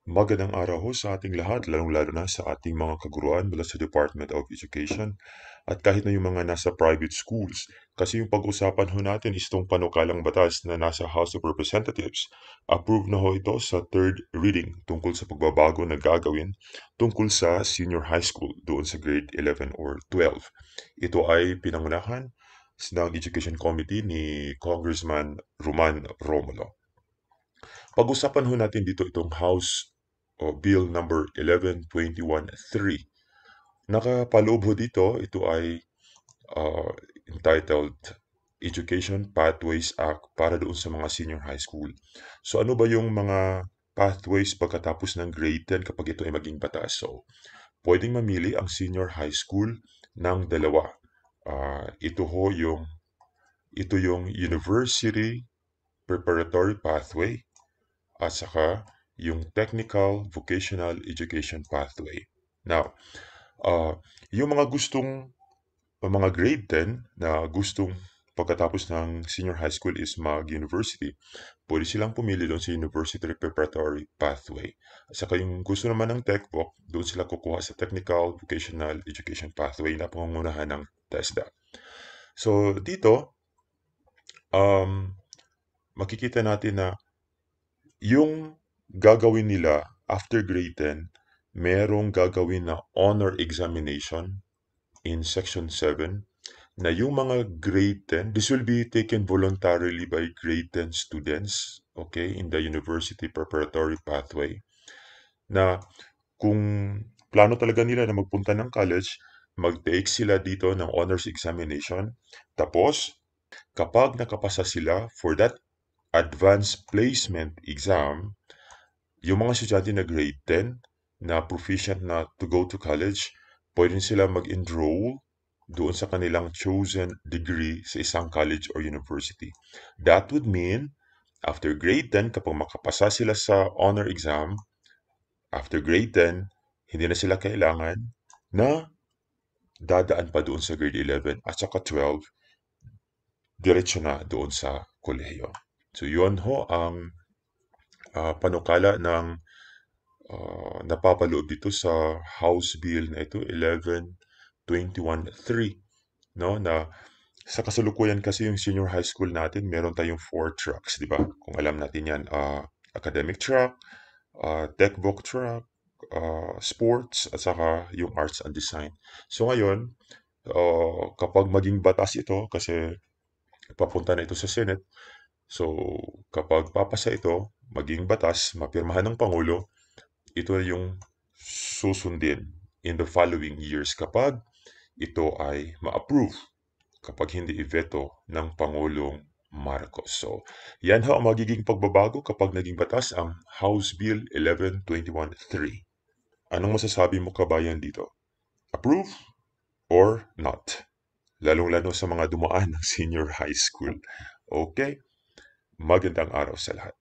Magandang araw ho sa ating lahat, lalong-lalo na sa ating mga kaguruan mula sa Department of Education at kahit na yung mga nasa private schools. Kasi yung pag-usapan ho natin is itong panukalang batas na nasa House of Representatives. Approved na ho ito sa third reading tungkol sa pagbabago na gagawin tungkol sa senior high school doon sa grade 11 or 12. Ito ay pinangunahan ng Education Committee ni Congressman Roman Romulo. Pag-usapan ho natin dito itong House Bill number 1121-3. Nakapaloob ho dito, ito ay uh, entitled Education Pathways Act para doon sa mga senior high school. So ano ba yung mga pathways pagkatapos ng grade 10 kapag ito ay maging batas? So, pwedeng mamili ang senior high school ng dalawa. Ito yung University Preparatory Pathway at saka yung Technical Vocational Education Pathway. Now, yung mga grade 10 na gustong pagkatapos ng senior high school is mag-university, pwede silang pumili doon sa University Preparatory Pathway. At saka yung gusto naman ng TechVoc, doon sila kukuha sa Technical Vocational Education Pathway na pangungunahan ng TESDA. So, dito, makikita natin na yung gagawin nila after grade 10, merong gagawin na honor examination in section 7 na yung mga grade 10, this will be taken voluntarily by grade 10 students, okay, in the university preparatory pathway, na kung plano talaga nila na magpunta ng college, mag-take sila dito ng honors examination. Tapos, kapag nakapasa sila for that advanced placement exam, yung mga estudyante na grade 10 na proficient na to go to college, pwede sila mag-enroll doon sa kanilang chosen degree sa isang college or university. That would mean, after grade 10, kapag makapasa sila sa honor exam, after grade 10, hindi na sila kailangan na dadaan pa doon sa grade 11 at saka 12, diretso na doon sa kolehiyo. So, yun ho ang panukala ng napapaloob dito sa House Bill na ito, 1121-3, no? Na sa kasalukuyan kasi yung senior high school natin, meron tayong 4 tracks, di ba? Kung alam natin yan, academic track, techbook track, sports, at saka yung arts and design. So ngayon, kapag maging batas ito, kasi papunta na ito sa Senate, so kapag papasa ito, maging batas, mapirmahan ng Pangulo, ito yung susundin in the following years kapag ito ay ma-approve, kapag hindi i-veto ng Pangulong Marcos. So, yan ho ang magiging pagbabago kapag naging batas ang House Bill 1121-3. Anong masasabi mo kabayan dito? Approve or not? Lalong-lalo sa mga dumaan ng senior high school. Okay? Magandang araw sa lahat.